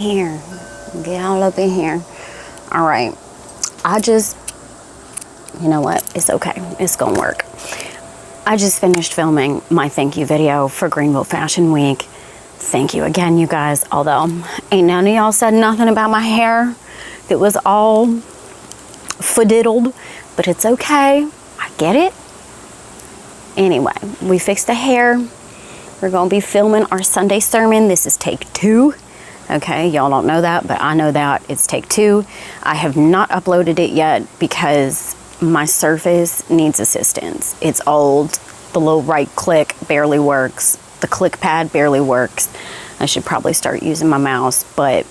Here, get all up in here. All right, you know what? It's okay. It's gonna work. I just finished filming my thank you video for Greenville Fashion Week. Thank you again, you guys. Although, ain't none of y'all said nothing about my hair. It was all fadiddled, but it's okay. I get it. Anyway, we fixed the hair. We're gonna be filming our Sunday sermon. This is take 2. Okay, y'all don't know that, but I know that. It's take 2. I have not uploaded it yet because my Surface needs assistance. It's old. The little right click barely works. The click pad barely works. I should probably start using my mouse, but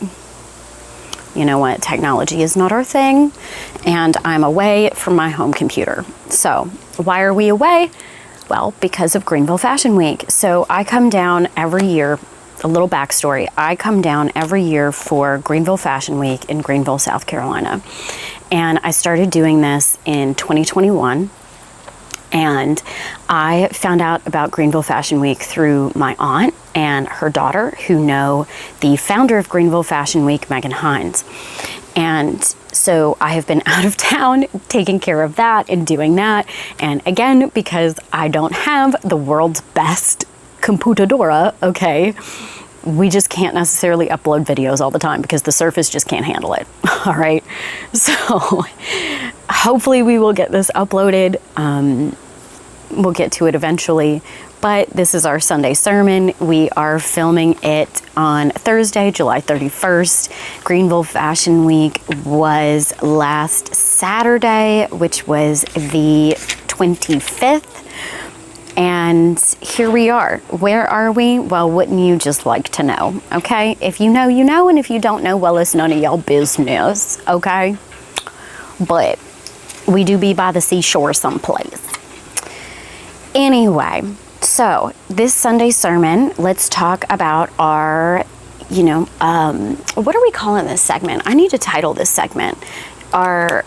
you know what? Technology is not our thing, and I'm away from my home computer. So why are we away? Well, because of Greenville Fashion Week. So I come down every year. A little backstory. I come down every year for Greenville Fashion Week in Greenville, South Carolina. And I started doing this in 2021. And I found out about Greenville Fashion Week through my aunt and her daughter, who know the founder of Greenville Fashion Week, Megan Hines. And so I have been out of town taking care of that and doing that. And again, because I don't have the world's best computadora, okay, we just can't necessarily upload videos all the time because the Surface just can't handle it. All right, so hopefully we will get this uploaded. We'll get to it eventually, but this is our Sunday sermon. We are filming it on Thursday, July 31st. Greenville Fashion Week was last Saturday, which was the 25th. And here we are. Where are we? Well, wouldn't you just like to know? Okay? If you know, you know. And if you don't know, well, it's none of y'all business. Okay? But we do be by the seashore someplace. Anyway, so this Sunday sermon, let's talk about our, what are we calling this segment? I need to title this segment. Our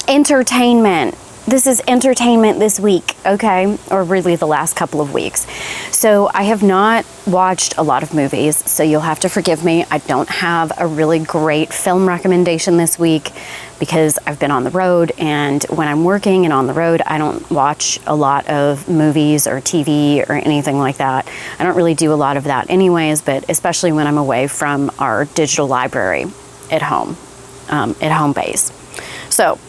entertainment. This is entertainment this week, okay? Or really the last couple of weeks. So I have not watched a lot of movies, so you'll have to forgive me. I don't have a really great film recommendation this week because I've been on the road, and when I'm working and on the road, I don't watch a lot of movies or TV or anything like that. I don't really do a lot of that anyways, but especially when I'm away from our digital library at home base. So,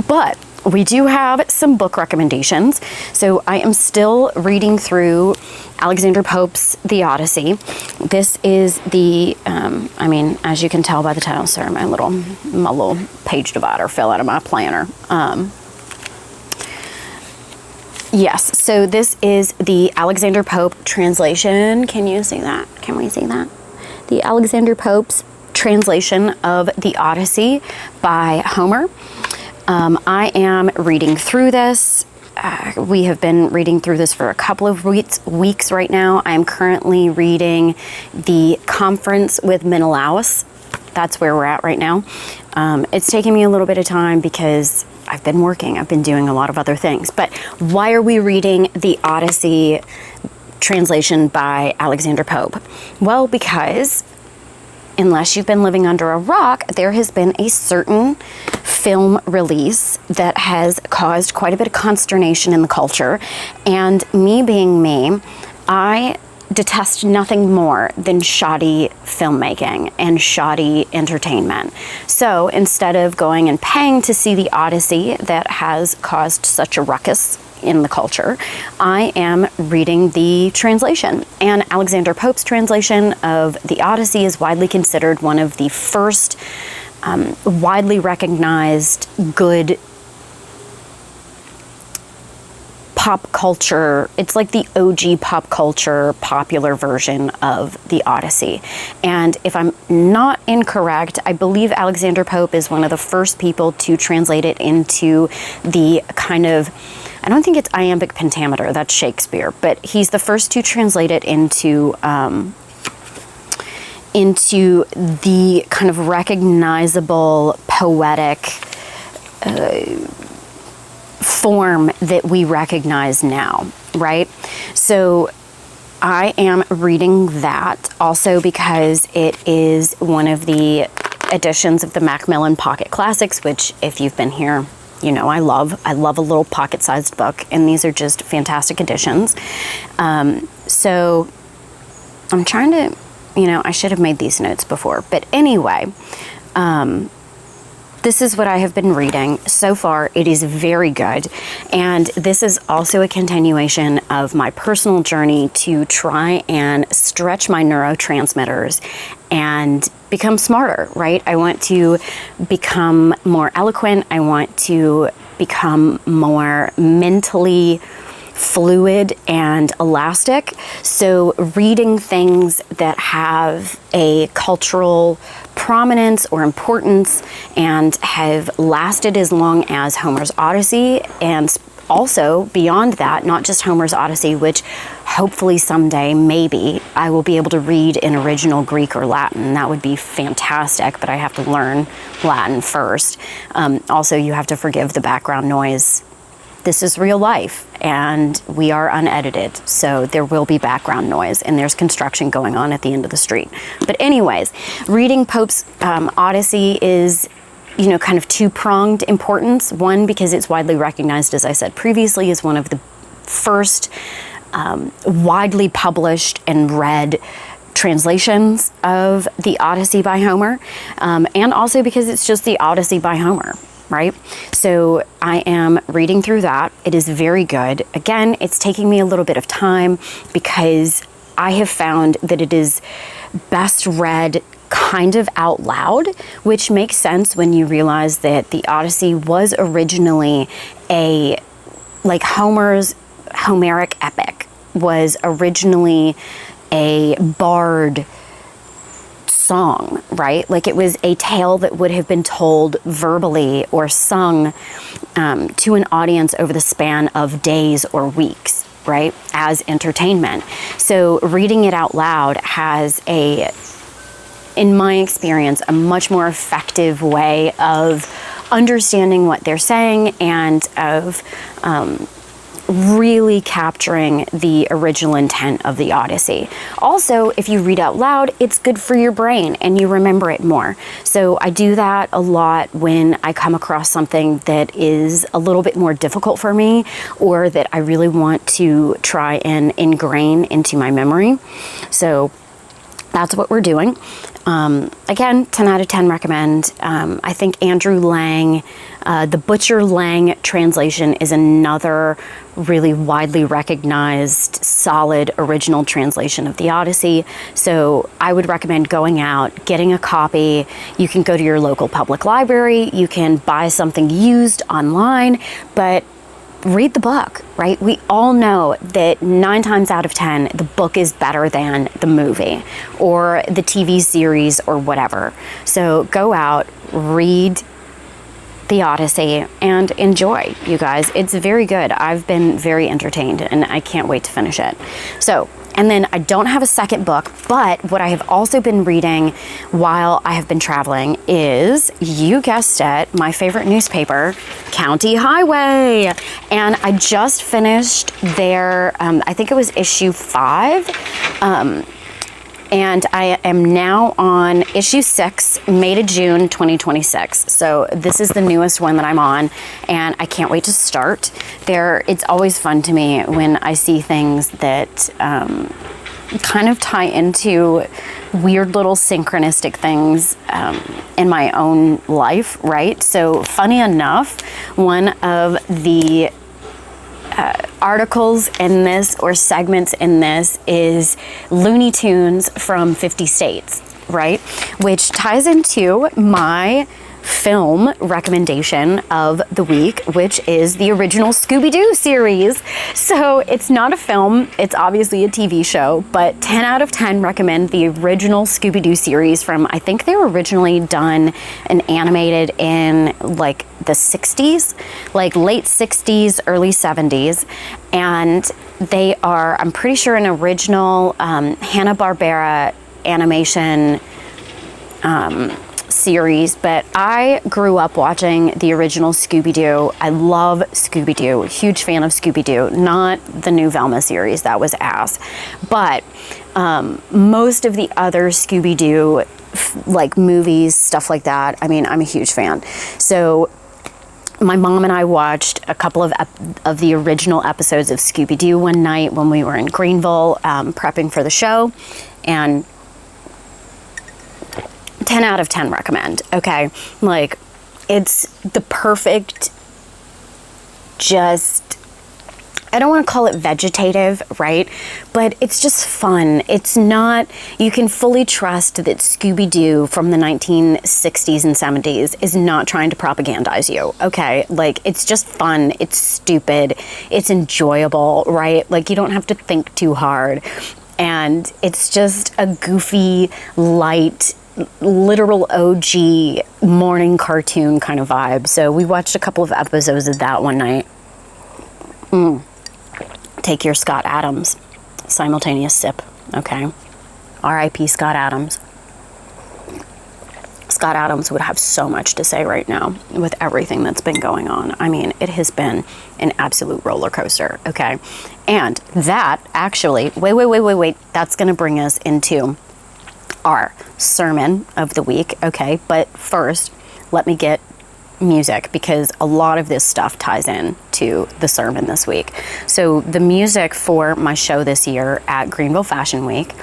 but we do have some book recommendations. So I am still reading through Alexander Pope's The Odyssey. This is the, as you can tell by the title, sorry, my little page divider fell out of my planner. Yes, so this is the Alexander Pope translation. Can you see that? Can we see that? The Alexander Pope's translation of The Odyssey by Homer. I am reading through this. We have been reading through this for a couple of weeks right now. I'm currently reading The Conference with Menelaus. That's where we're at right now. It's taking me a little bit of time because I've been working. I've been doing a lot of other things. But why are we reading The Odyssey translation by Alexander Pope? Well, because unless you've been living under a rock, there has been a certain film release that has caused quite a bit of consternation in the culture. And me being me, I detest nothing more than shoddy filmmaking and shoddy entertainment. So instead of going and paying to see The Odyssey that has caused such a ruckus in the culture, I am reading the translation. And Alexander Pope's translation of The Odyssey is widely considered one of the first widely recognized good pop culture. It's like the OG pop culture popular version of The Odyssey. And if I'm not incorrect, I believe Alexander Pope is one of the first people to translate it into the kind of, I don't think it's iambic pentameter, that's Shakespeare, but he's the first to translate it into the kind of recognizable poetic form that we recognize now, right? So I am reading that also because it is one of the editions of the Macmillan Pocket Classics, which if you've been here, you know I love. I love a little pocket-sized book, and these are just fantastic editions. So I'm trying to, I should have made these notes before, but anyway, this is what I have been reading. So far, it is very good. And this is also a continuation of my personal journey to try and stretch my neurotransmitters and become smarter, right? I want to become more eloquent. I want to become more mentally fluid and elastic. So reading things that have a cultural prominence or importance and have lasted as long as Homer's Odyssey, and also beyond that, not just Homer's Odyssey, which hopefully someday, maybe, I will be able to read in original Greek or Latin. That would be fantastic, but I have to learn Latin first. Also, you have to forgive the background noise. This is real life, and we are unedited, so there will be background noise, and there's construction going on at the end of the street. But anyways, reading Pope's Odyssey is, kind of two-pronged importance. One, because it's widely recognized, as I said previously, as one of the first widely published and read translations of the Odyssey by Homer, and also because it's just the Odyssey by Homer. Right? So I am reading through that. It is very good. Again, it's taking me a little bit of time because I have found that it is best read kind of out loud, which makes sense when you realize that the Odyssey was originally Homer's Homeric epic was originally a bard song, right? Like it was a tale that would have been told verbally or sung to an audience over the span of days or weeks, right? As entertainment. So reading it out loud has in my experience, a much more effective way of understanding what they're saying and of really capturing the original intent of the Odyssey. Also, if you read out loud, it's good for your brain and you remember it more. So I do that a lot when I come across something that is a little bit more difficult for me or that I really want to try and ingrain into my memory. So that's what we're doing. Again, 10 out of 10 recommend. I think Andrew Lang, the Butcher Lang translation is another really widely recognized, solid original translation of the Odyssey. So I would recommend going out, getting a copy. You can go to your local public library. You can buy something used online, but read the book, right? We all know that 9 times out of 10, the book is better than the movie or the TV series or whatever. So go out, read the Odyssey, and enjoy, you guys. It's very good. I've been very entertained, and I can't wait to finish it. So, and then I don't have a second book, but what I have also been reading while I have been traveling is, you guessed it, my favorite newspaper, County Highway. And I just finished their, I think it was issue 5. And I am now on issue 6, May to June 2026. So this is the newest one that I'm on, and I can't wait to start. It's always fun to me when I see things that kind of tie into weird little synchronistic things in my own life, right? So funny enough, one of the articles in this or segments in this is Looney Tunes from 50 states, right? Which ties into my film recommendation of the week, which is the original Scooby-Doo series. So it's not a film, it's obviously a TV show, but 10 out of 10 recommend the original Scooby-Doo series from, I think they were originally done and animated in like the 60s, like late 60s, early 70s. And they are, I'm pretty sure, an original Hanna-Barbera animation series, but I grew up watching the original Scooby-Doo. I love Scooby-Doo, huge fan of Scooby-Doo, not the new Velma series, that was ass. But most of the other Scooby-Doo like movies, stuff like that, I mean, I'm a huge fan. So my mom and I watched a couple of the original episodes of Scooby-Doo one night when we were in Greenville prepping for the show, and 10 out of 10 recommend, okay? Like, it's the perfect, just, I don't want to call it vegetative, right? But it's just fun. It's not, you can fully trust that Scooby-Doo from the 1960s and 70s is not trying to propagandize you, okay? Like, it's just fun. It's stupid. It's enjoyable, right? Like, you don't have to think too hard. And it's just a goofy, light, literal OG morning cartoon kind of vibe. So we watched a couple of episodes of that one night. Take your Scott Adams. Simultaneous sip, okay? R.I.P. Scott Adams. Scott Adams would have so much to say right now with everything that's been going on. I mean, it has been an absolute roller coaster, okay? And that actually, wait, that's gonna bring us into our sermon of the week, okay? But first, let me get music, because a lot of this stuff ties in to the sermon this week. So the music for my show this year at Greenville Fashion Week,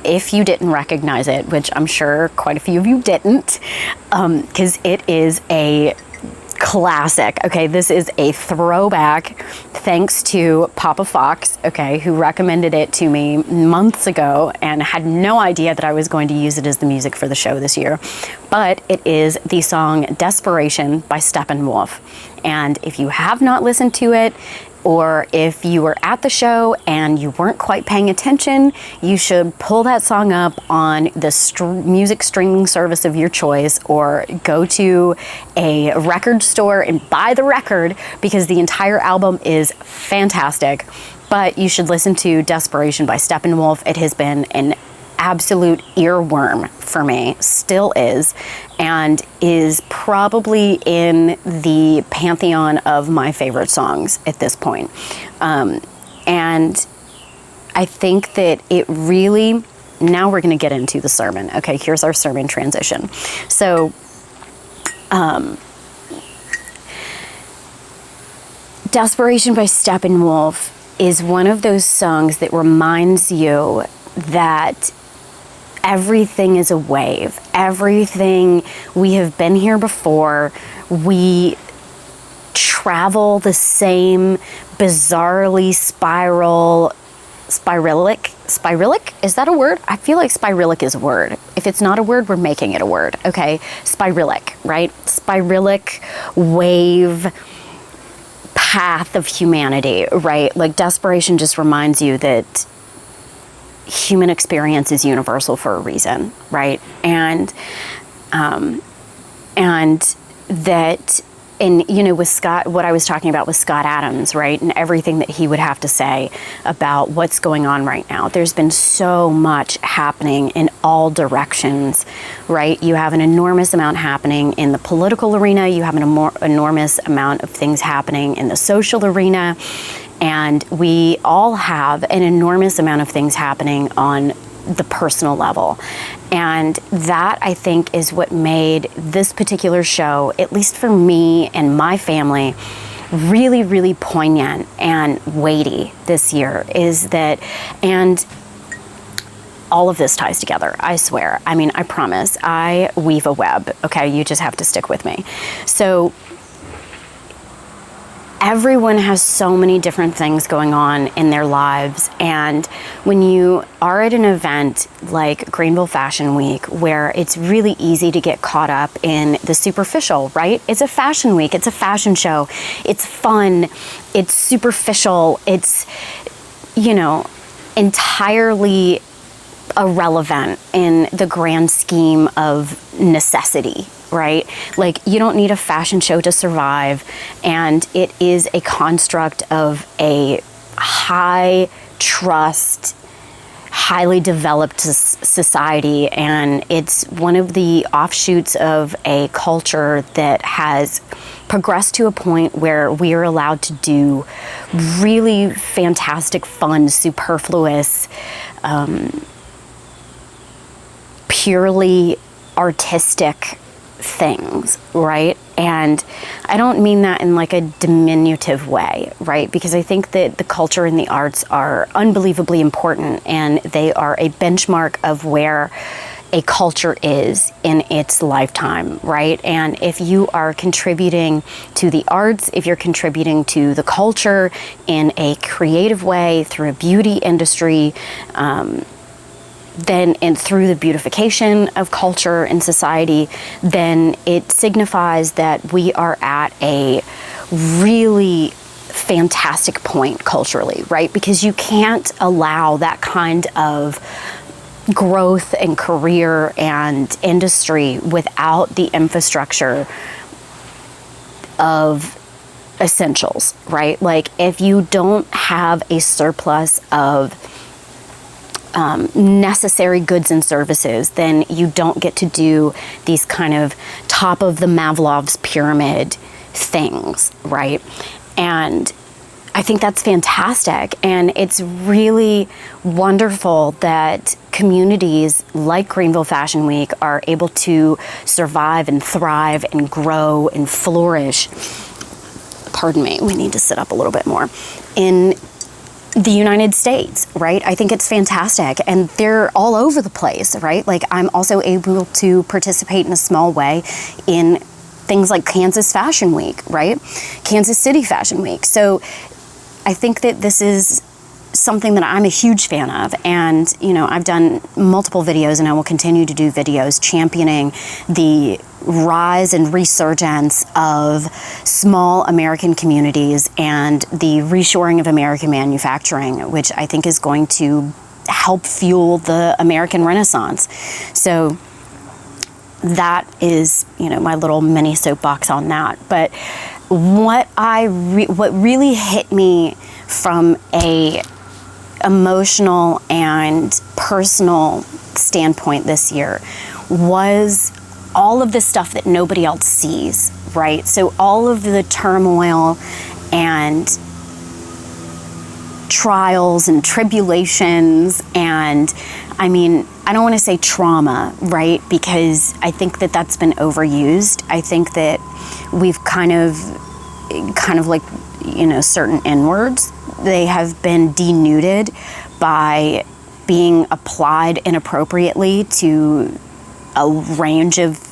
if you didn't recognize it, which I'm sure quite a few of you didn't, because it is a classic, okay? This is a throwback thanks to Papa Fox, okay, who recommended it to me months ago and had no idea that I was going to use it as the music for the show this year. But it is the song Desperation by Steppenwolf. And if you have not listened to it, or if you were at the show and you weren't quite paying attention, you should pull that song up on the music streaming service of your choice, or go to a record store and buy the record, because the entire album is fantastic. But you should listen to Desperation by Steppenwolf. It has been an absolute earworm for me, still is, and is probably in the pantheon of my favorite songs at this point. And I think that it really, now we're going to get into the sermon. Okay, here's our sermon transition. So, Desperation by Steppenwolf is one of those songs that reminds you that everything is a wave. Everything, we have been here before. We travel the same bizarrely spiralic? Is that a word? I feel like spiralic is a word. If it's not a word, we're making it a word, okay? Spiralic, right? Spiralic wave path of humanity, right? Like, desperation just reminds you that human experience is universal for a reason, right? And that, and you know, with Scott, what I was talking about with Scott Adams, right? And everything that he would have to say about what's going on right now. There's been so much happening in all directions, right? You have an enormous amount happening in the political arena. You have an enormous amount of things happening in the social arena. And we all have an enormous amount of things happening on the personal level. And that, I think, is what made this particular show, at least for me and my family, really, really poignant and weighty this year, is that, and all of this ties together, I swear. I mean, I promise, I weave a web, okay? You just have to stick with me. So, everyone has so many different things going on in their lives, and when you are at an event like Greenville Fashion Week, where it's really easy to get caught up in the superficial, right? It's a fashion week, it's a fashion show, it's fun, it's superficial, it's, you know, entirely irrelevant in the grand scheme of necessity, right? Like, you don't need a fashion show to survive, and it is a construct of a high trust, highly developed society, and it's one of the offshoots of a culture that has progressed to a point where we are allowed to do really fantastic, fun, superfluous, purely artistic things, right? And I don't mean that in like a diminutive way, right? Because I think that the culture and the arts are unbelievably important, and they are a benchmark of where a culture is in its lifetime, right? And if you are contributing to the arts, if you're contributing to the culture in a creative way through a beauty industry, then and through the beautification of culture and society, then it signifies that we are at a really fantastic point culturally, right? Because you can't allow that kind of growth and career and industry without the infrastructure of essentials, right? Like if you don't have a surplus of necessary goods and services, then you don't get to do these kind of top of the Maslow's pyramid things, right? And I think that's fantastic. And it's really wonderful that communities like Greenville Fashion Week are able to survive and thrive and grow and flourish. Pardon me, we need to sit up a little bit more. In the United States, right? I think it's fantastic, and they're all over the place, right? Like I'm also able to participate in a small way in things like Kansas Fashion Week, right? Kansas City Fashion Week. So I think that this is something that I'm a huge fan of, and you know, I've done multiple videos and I will continue to do videos championing the rise and resurgence of small American communities and the reshoring of American manufacturing, which I think is going to help fuel the American Renaissance. So that is, you know, my little mini soapbox on that. But what really hit me from a emotional and personal standpoint this year was all of the stuff that nobody else sees, right? So all of the turmoil and trials and tribulations, and I mean, I don't want to say trauma, right? Because I think that that's been overused. I think that we've kind of like, you know, certain N-words, they have been denuded by being applied inappropriately to a range of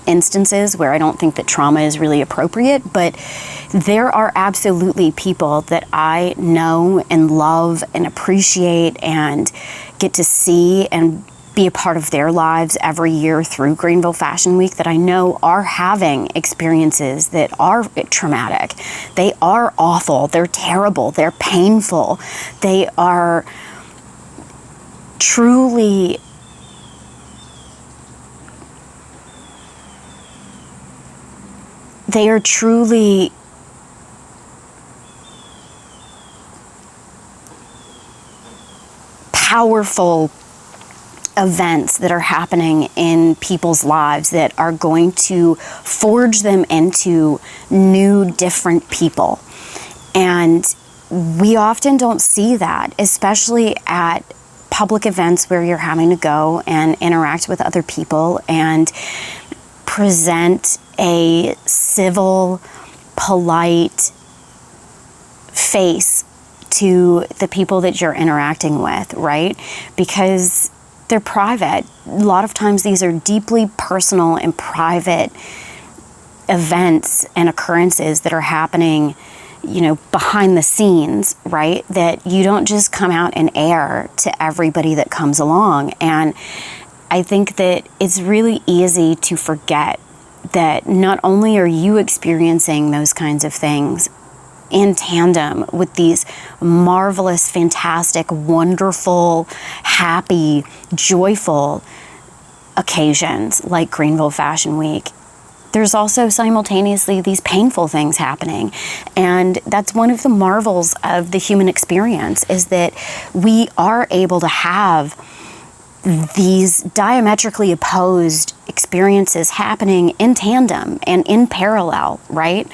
instances where I don't think that trauma is really appropriate. But there are absolutely people that I know and love and appreciate and get to see and be a part of their lives every year through Greenville Fashion Week that I know are having experiences that are traumatic. They are awful. They're terrible. They're painful. They are truly powerful events that are happening in people's lives that are going to forge them into new, different people. And we often don't see that, especially at public events where you're having to go and interact with other people and present a civil, polite face to the people that you're interacting with, right? Because they're private. A lot of times these are deeply personal and private events and occurrences that are happening, you know, behind the scenes, right? That you don't just come out and air to everybody that comes along. And I think that it's really easy to forget that not only are you experiencing those kinds of things in tandem with these marvelous, fantastic, wonderful, happy, joyful occasions like Greenville Fashion Week, there's also simultaneously these painful things happening. And that's one of the marvels of the human experience, is that we are able to have these diametrically opposed experiences happening in tandem and in parallel, right?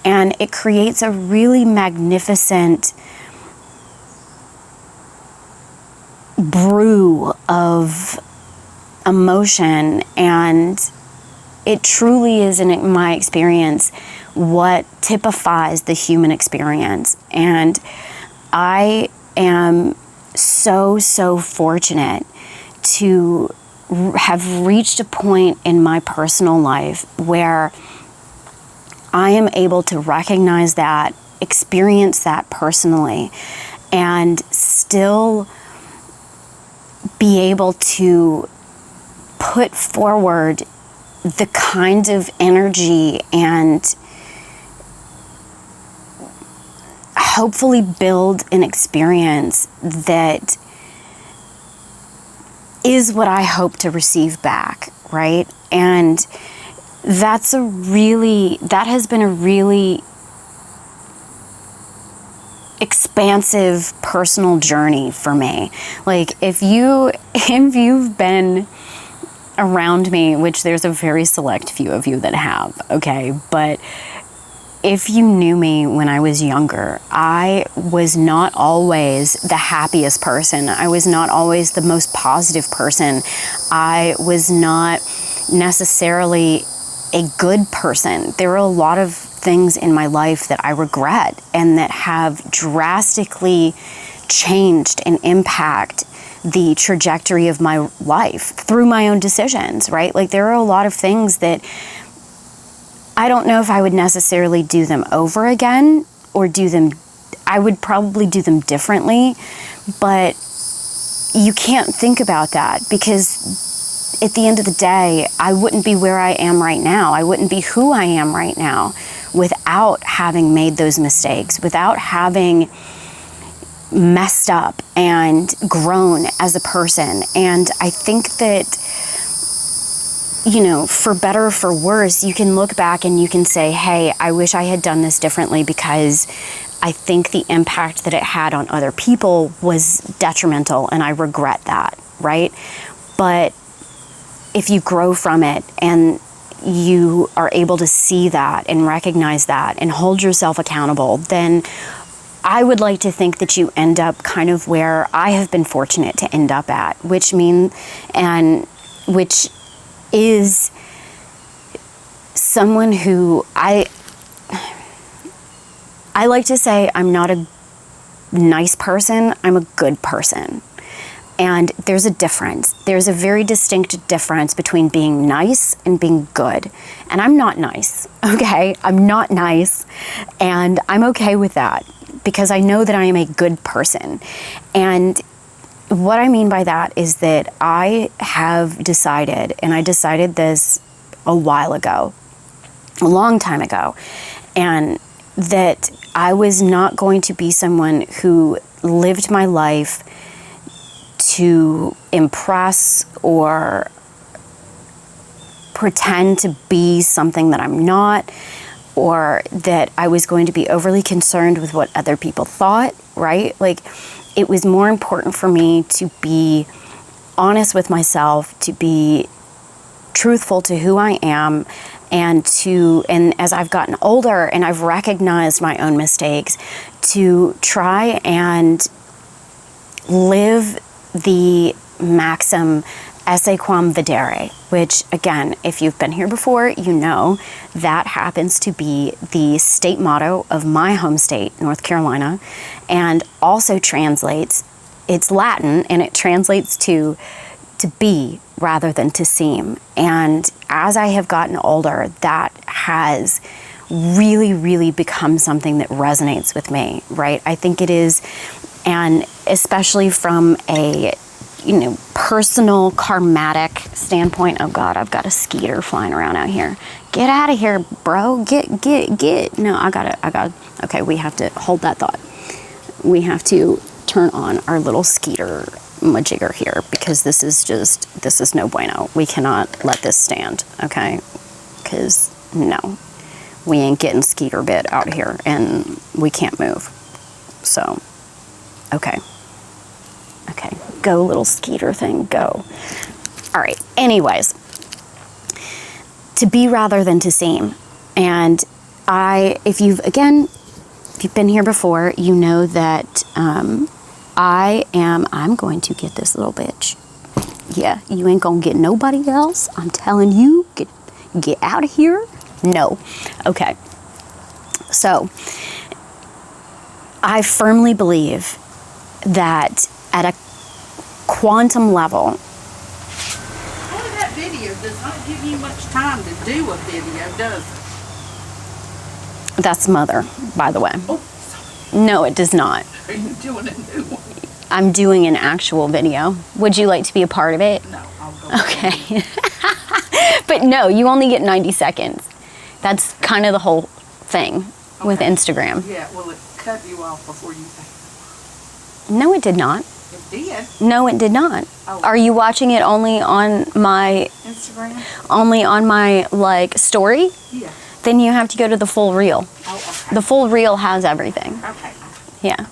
And it creates a really magnificent brew of emotion, and it truly is, in my experience, what typifies the human experience. And I am so fortunate to have reached a point in my personal life where I am able to recognize that, experience that personally, and still be able to put forward the kind of energy and hopefully build an experience that is what I hope to receive back, right? And that has been a really expansive personal journey for me. Like, if you've been around me, which there's a very select few of you that have, okay, but if you knew me when I was younger, I was not always the happiest person. I was not always the most positive person. I was not necessarily a good person. There were a lot of things in my life that I regret and that have drastically changed and impact the trajectory of my life through my own decisions, right? Like, there are a lot of things that I don't know if I would necessarily do them over again or I would probably do them differently, but you can't think about that, because at the end of the day, I wouldn't be where I am right now. I wouldn't be who I am right now without having made those mistakes, without having messed up and grown as a person. And I think that, for better or for worse, you can look back and you can say, hey, I wish I had done this differently, because I think the impact that it had on other people was detrimental and I regret that, right? But if you grow from it and you are able to see that and recognize that and hold yourself accountable, then I would like to think that you end up kind of where I have been fortunate to end up at, which is someone who I like to say I'm not a nice person, I'm a good person. And there's a difference. There's a very distinct difference between being nice and being good. And I'm not nice, okay? I'm not nice, and I'm okay with that, because I know that I am a good person. And what I mean by that is that I have decided, and I decided this a while ago, a long time ago, and that I was not going to be someone who lived my life to impress or pretend to be something that I'm not, or that I was going to be overly concerned with what other people thought, right? Like, it was more important for me to be honest with myself, to be truthful to who I am, and as I've gotten older and I've recognized my own mistakes, to try and live the maxim esse quam videre, which, again, if you've been here before, you know that happens to be the state motto of my home state, North Carolina, and also translates, it's Latin, and it translates to be rather than to seem. And as I have gotten older, that has really, really become something that resonates with me, right? I think it is, and especially from a personal karmatic standpoint. Oh God, I've got a skeeter flying around out here. Get out of here, bro. Get. No, I got okay, we have to hold that thought. We have to turn on our little skeeter majigger here, because this is no bueno. We cannot let this stand, okay? Because no, we ain't getting Skeeter bit out here, and we can't move. So, okay. Okay, go little Skeeter thing, go. All right, anyways, to be rather than to seem. And if you've been here before, you know that I'm going to get this little bitch. Yeah, you ain't gonna get nobody else. I'm telling you, get out of here. No. Okay. So, I firmly believe that at a quantum level. Well, that video does not give you much time to do a video, does it? That's Mother, by the way. Oh, sorry. No, it does not. Are you doing a new one? I'm doing an actual video. Would you like to be a part of it? No, I'll go. Okay. But no, you only get 90 seconds. That's kind of the whole thing with Instagram. Yeah, well, it cut you off before you. No, it did not. It did. No, it did not. Oh. Are you watching it only on my Instagram? Only on my story? Yeah. Then you have to go to the full reel. Oh, okay. The full reel has everything. Okay. Yeah.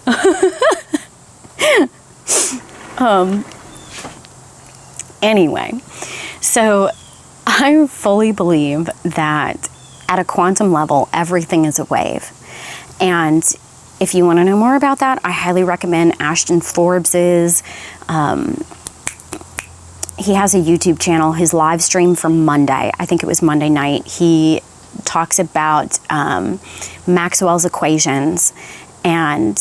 Anyway, so I fully believe that at a quantum level, everything is a wave. And if you want to know more about that, I highly recommend Ashton Forbes's. He has a YouTube channel, his live stream from Monday. I think it was Monday night. He talks about Maxwell's equations, and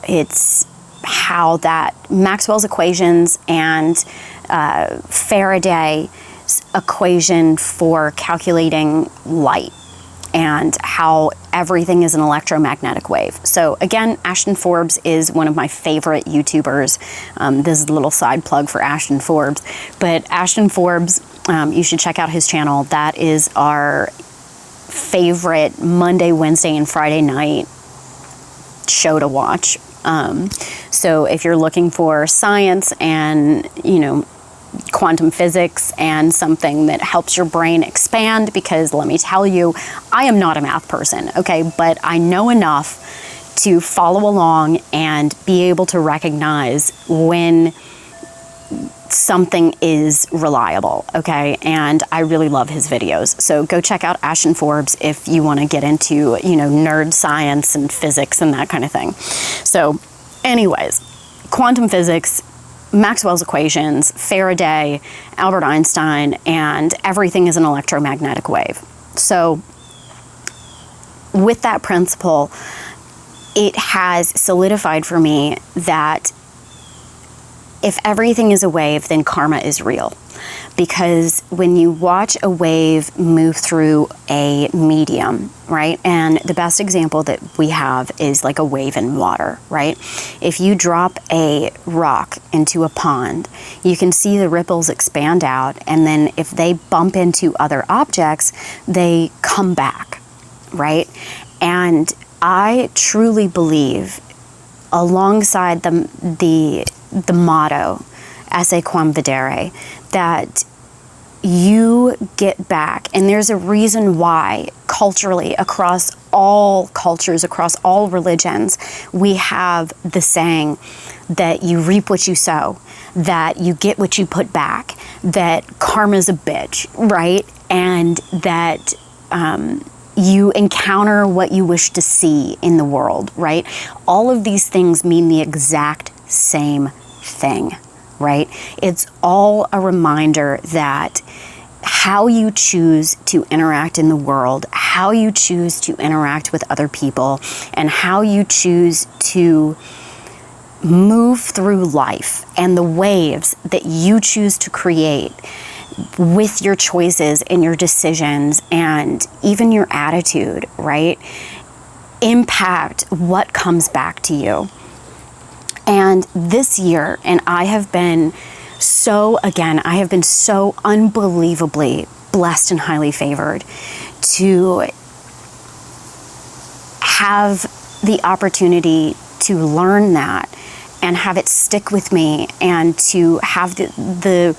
it's how that Maxwell's equations and Faraday's equation for calculating light, and how everything is an electromagnetic wave. So again, Ashton Forbes is one of my favorite YouTubers. This is a little side plug for Ashton Forbes, but Ashton Forbes, you should check out his channel. That is our favorite Monday, Wednesday, and Friday night show to watch. So if you're looking for science and, quantum physics and something that helps your brain expand, because let me tell you, I am not a math person, okay, but I know enough to follow along and be able to recognize when something is reliable, okay? And I really love his videos. So go check out Ashton Forbes if you want to get into, nerd science and physics and that kind of thing. So anyways, quantum physics, Maxwell's equations, Faraday, Albert Einstein, and everything is an electromagnetic wave. So with that principle, it has solidified for me that if everything is a wave, then karma is real. Because when you watch a wave move through a medium, right? And the best example that we have is like a wave in water, right? If you drop a rock into a pond, you can see the ripples expand out, and then if they bump into other objects, they come back, right? And I truly believe, alongside the motto, esse quam videre, that you get back. And there's a reason why culturally, across all cultures, across all religions, we have the saying that you reap what you sow, that you get what you put back, that karma's a bitch, right? And that you encounter what you wish to see in the world, right? All of these things mean the exact same thing, right? It's all a reminder that how you choose to interact in the world, how you choose to interact with other people, and how you choose to move through life, and the waves that you choose to create with your choices and your decisions and even your attitude, right, impact what comes back to you. And this year, and I have been so unbelievably blessed and highly favored to have the opportunity to learn that and have it stick with me, and to have the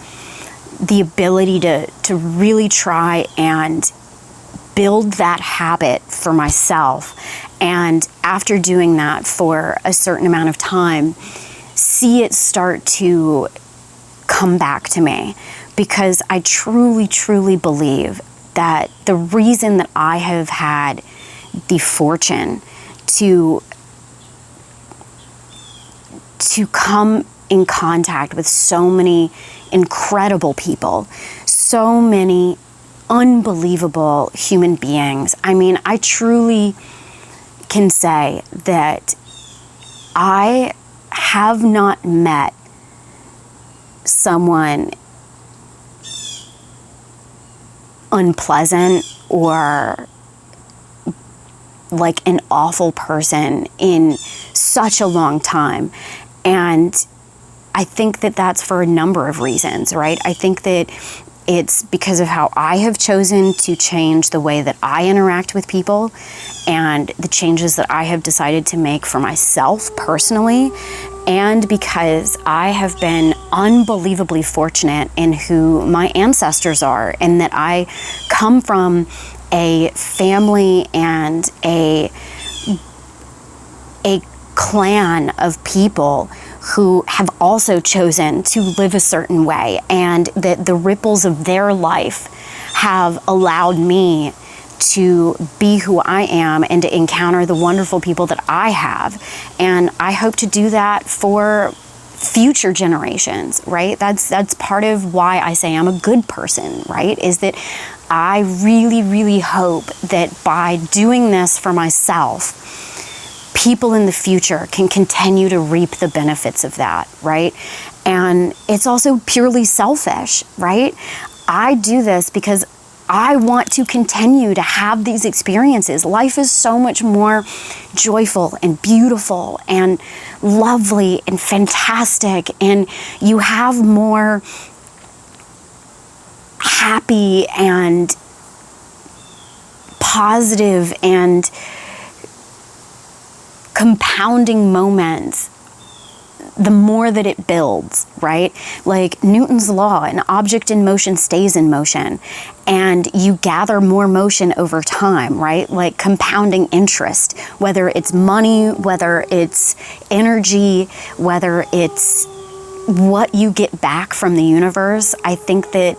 ability to really try and build that habit for myself, and after doing that for a certain amount of time, see it start to come back to me, because I truly, truly believe that the reason that I have had the fortune to come in contact with so many incredible people, so many unbelievable human beings. I mean, I truly can say that I have not met someone unpleasant or like an awful person in such a long time. And I think that that's for a number of reasons, right? I think that it's because of how I have chosen to change the way that I interact with people and the changes that I have decided to make for myself personally, and because I have been unbelievably fortunate in who my ancestors are, and that I come from a family and a clan of people who have also chosen to live a certain way, and that the ripples of their life have allowed me to be who I am and to encounter the wonderful people that I have. And I hope to do that for future generations, right? That's part of why I say I'm a good person, right? Is that I really, really hope that by doing this for myself, people in the future can continue to reap the benefits of that, right? And it's also purely selfish, right? I do this because I want to continue to have these experiences. Life is so much more joyful and beautiful and lovely and fantastic, and you have more happy and positive and compounding moments the more that it builds, right? Like Newton's law, an object in motion stays in motion, and you gather more motion over time, right? Like compounding interest, whether it's money, whether it's energy, whether it's what you get back from the universe. I think that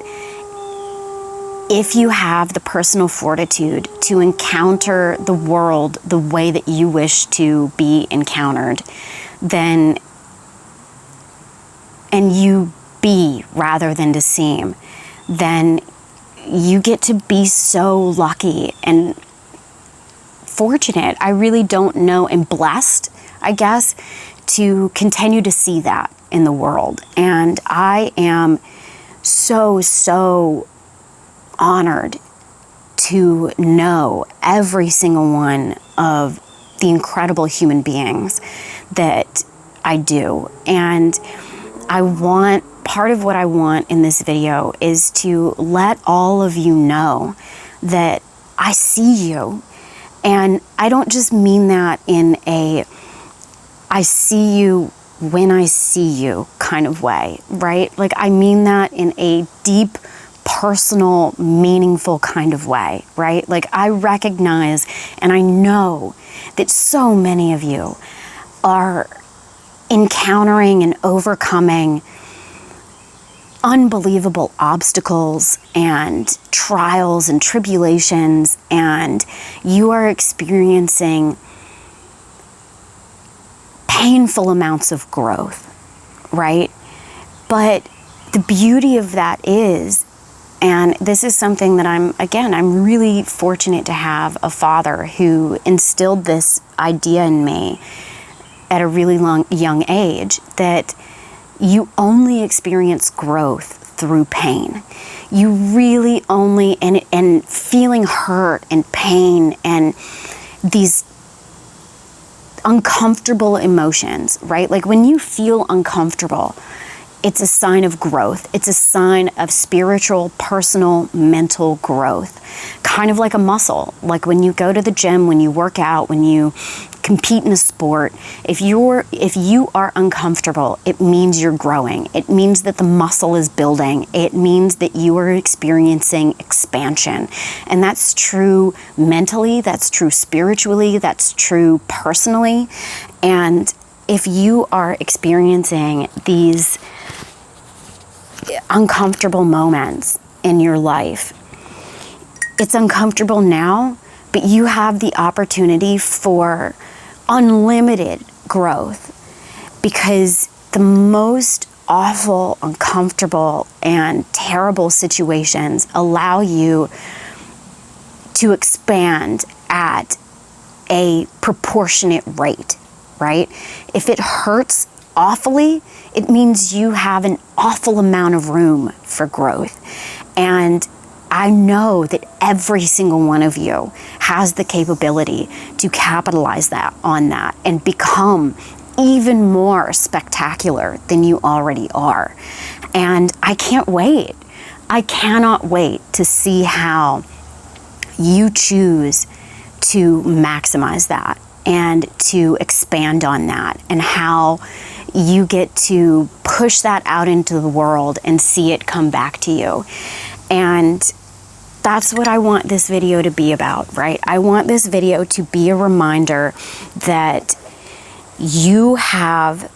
if you have the personal fortitude to encounter the world the way that you wish to be encountered, then, and you be rather than to seem, then you get to be so lucky and fortunate. I really don't know, and blessed, I guess, to continue to see that in the world. And I am so, so honored to know every single one of the incredible human beings that I do. And part of what I want in this video is to let all of you know that I see you. And I don't just mean that in a I see you when I see you kind of way, right? Like I mean that in a deep, personal, meaningful kind of way, right? Like I recognize and I know that so many of you are encountering and overcoming unbelievable obstacles and trials and tribulations, and you are experiencing painful amounts of growth, right? But the beauty of that is, and this is something that I'm really fortunate to have a father who instilled this idea in me at a really young age, that you only experience growth through pain. You really only, and feeling hurt and pain and these uncomfortable emotions, right? Like when you feel uncomfortable, it's a sign of growth. It's a sign of spiritual, personal, mental growth. Kind of like a muscle. Like when you go to the gym, when you work out, when you compete in a sport, if you are uncomfortable, it means you're growing. It means that the muscle is building. It means that you are experiencing expansion. And that's true mentally, that's true spiritually, that's true personally. And if you are experiencing these uncomfortable moments in your life, it's uncomfortable now, but you have the opportunity for unlimited growth, because the most awful, uncomfortable, and terrible situations allow you to expand at a proportionate rate, right? If it hurts awfully, it means you have an awful amount of room for growth. And I know that every single one of you has the capability to capitalize on that and become even more spectacular than you already are. And I can't wait. I cannot wait to see how you choose to maximize that and to expand on that, and how you get to push that out into the world and see it come back to you. And that's what I want this video to be about, right? I want this video to be a reminder that you have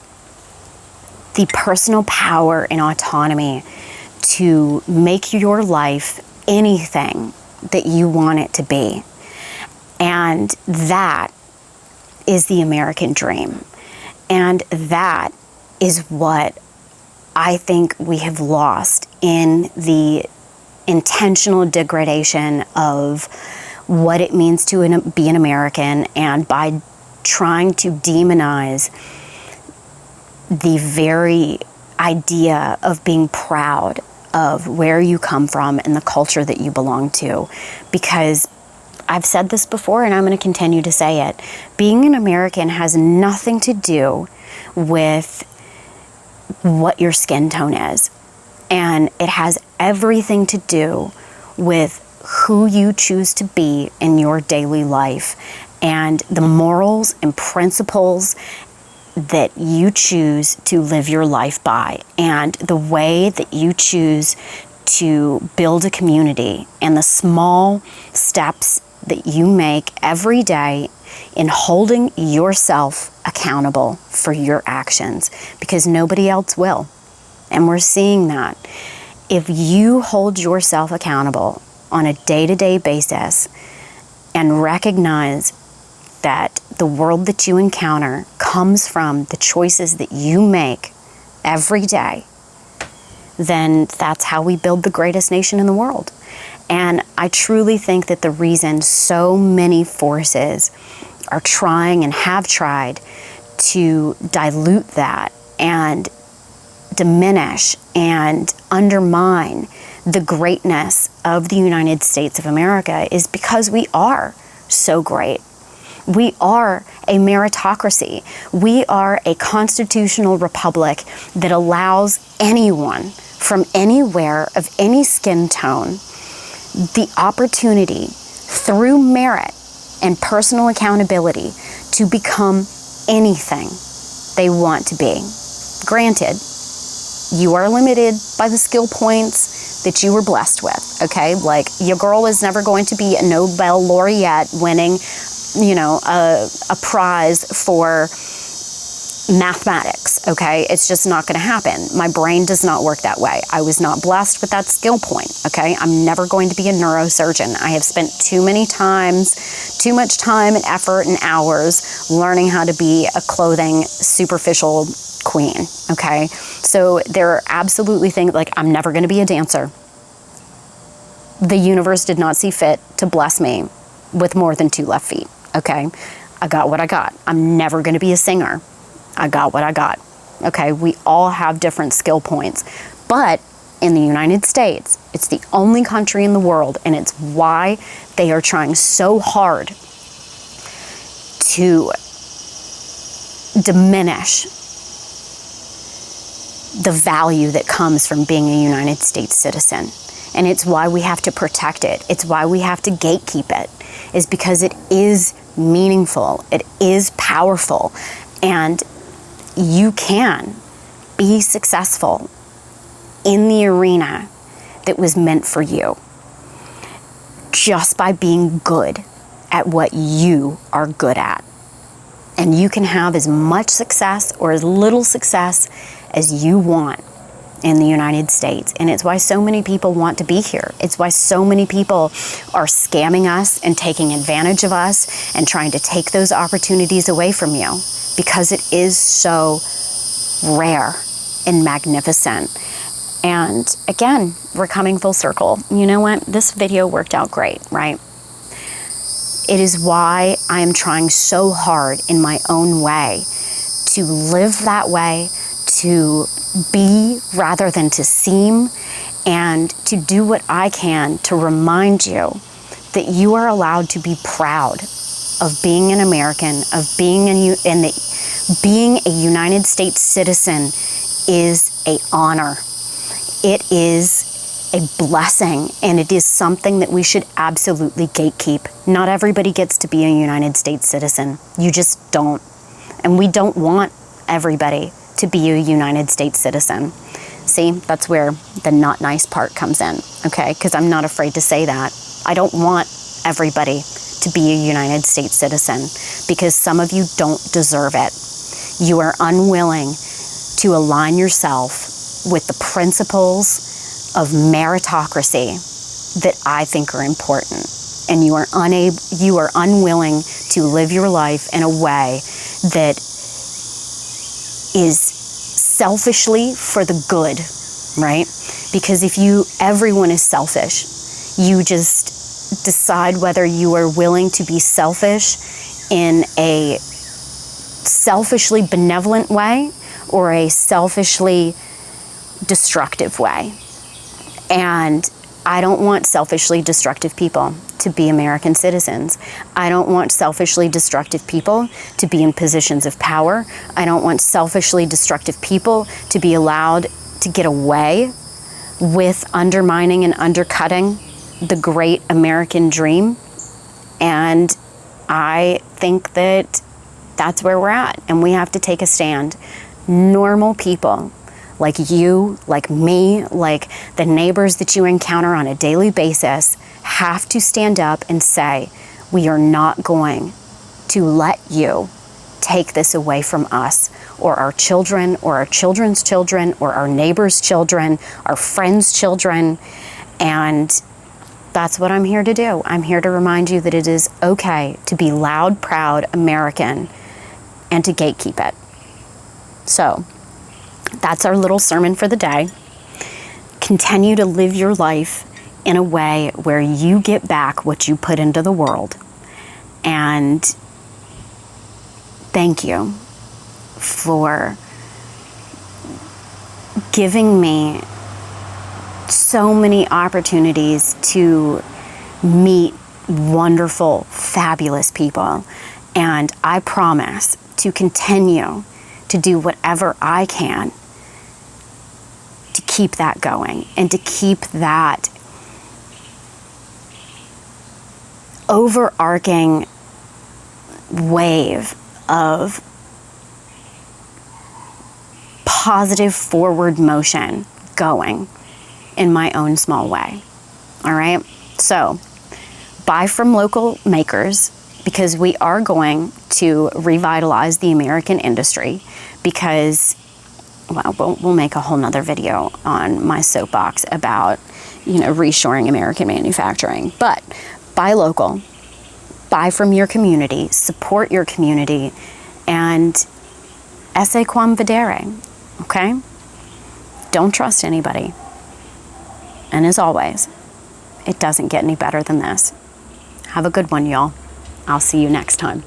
the personal power and autonomy to make your life anything that you want it to be. And that is the American dream. And that is what I think we have lost in the intentional degradation of what it means to be an American, and by trying to demonize the very idea of being proud of where you come from and the culture that you belong to. Because I've said this before, and I'm going to continue to say it. Being an American has nothing to do with what your skin tone is. And it has everything to do with who you choose to be in your daily life, and the morals and principles that you choose to live your life by, and the way that you choose to build a community, and the small steps that you make every day in holding yourself accountable for your actions, because nobody else will. And we're seeing that. If you hold yourself accountable on a day-to-day basis and recognize that the world that you encounter comes from the choices that you make every day, then that's how we build the greatest nation in the world. And I truly think that the reason so many forces are trying and have tried to dilute that and diminish and undermine the greatness of the United States of America is because we are so great. We are a meritocracy. We are a constitutional republic that allows anyone from anywhere of any skin tone the opportunity through merit and personal accountability to become anything they want to be. Granted, you are limited by the skill points that you were blessed with, okay? Like, your girl is never going to be a Nobel laureate winning, a prize for mathematics, okay? It's just not gonna happen. My brain does not work that way. I was not blessed with that skill point, okay? I'm never going to be a neurosurgeon. I have spent too much time and effort and hours learning how to be a clothing superficial queen, okay? So there are absolutely things, like, I'm never gonna be a dancer. The universe did not see fit to bless me with more than 2 left feet, okay? I got what I got. I'm never gonna be a singer. I got what I got, okay? We all have different skill points, but in the United States, it's the only country in the world, and it's why they are trying so hard to diminish the value that comes from being a United States citizen. And it's why we have to protect it. It's why we have to gatekeep it, is because it is meaningful. It is powerful. And you can be successful in the arena that was meant for you just by being good at what you are good at. And you can have as much success or as little success as you want in the United States. And it's why so many people want to be here. It's why so many people are scamming us and taking advantage of us and trying to take those opportunities away from you, because it is so rare and magnificent. And again, we're coming full circle. You know what? This video worked out great, right? It is why I am trying so hard in my own way to live that way, to be rather than to seem, and to do what I can to remind you that you are allowed to be proud of being an American, of being being a United States citizen is an honor. It is a blessing, and it is something that we should absolutely gatekeep. Not everybody gets to be a United States citizen. You just don't. And we don't want everybody to be a United States citizen. See, that's where the not nice part comes in, okay? Because I'm not afraid to say that. I don't want everybody to be a United States citizen, because some of you don't deserve it. You are unwilling to align yourself with the principles of meritocracy that I think are important. And you are unwilling to live your life in a way that is selfishly for the good, right? Because everyone is selfish. You just decide whether you are willing to be selfish in a selfishly benevolent way or a selfishly destructive way. And I don't want selfishly destructive people to be American citizens. I don't want selfishly destructive people to be in positions of power. I don't want selfishly destructive people to be allowed to get away with undermining and undercutting the great American dream. And I think that that's where we're at, and we have to take a stand. Normal people like you, like me, like the neighbors that you encounter on a daily basis have to stand up and say, we are not going to let you take this away from us, or our children, or our children's children, or our neighbors' children, our friends' children. And that's what I'm here to do. I'm here to remind you that it is okay to be loud, proud American and to gatekeep it. So that's our little sermon for the day. Continue to live your life in a way where you get back what you put into the world. And thank you for giving me so many opportunities to meet wonderful, fabulous people. And I promise to continue to do whatever I can to keep that going and to keep that overarching wave of positive forward motion going in my own small way. All right? So, buy from local makers, because we are going to revitalize the American industry, because, well, we'll make a whole nother video on my soapbox about, reshoring American manufacturing. But buy local, buy from your community, support your community, and esse quam videre, okay? Don't trust anybody. And as always, it doesn't get any better than this. Have a good one, y'all. I'll see you next time.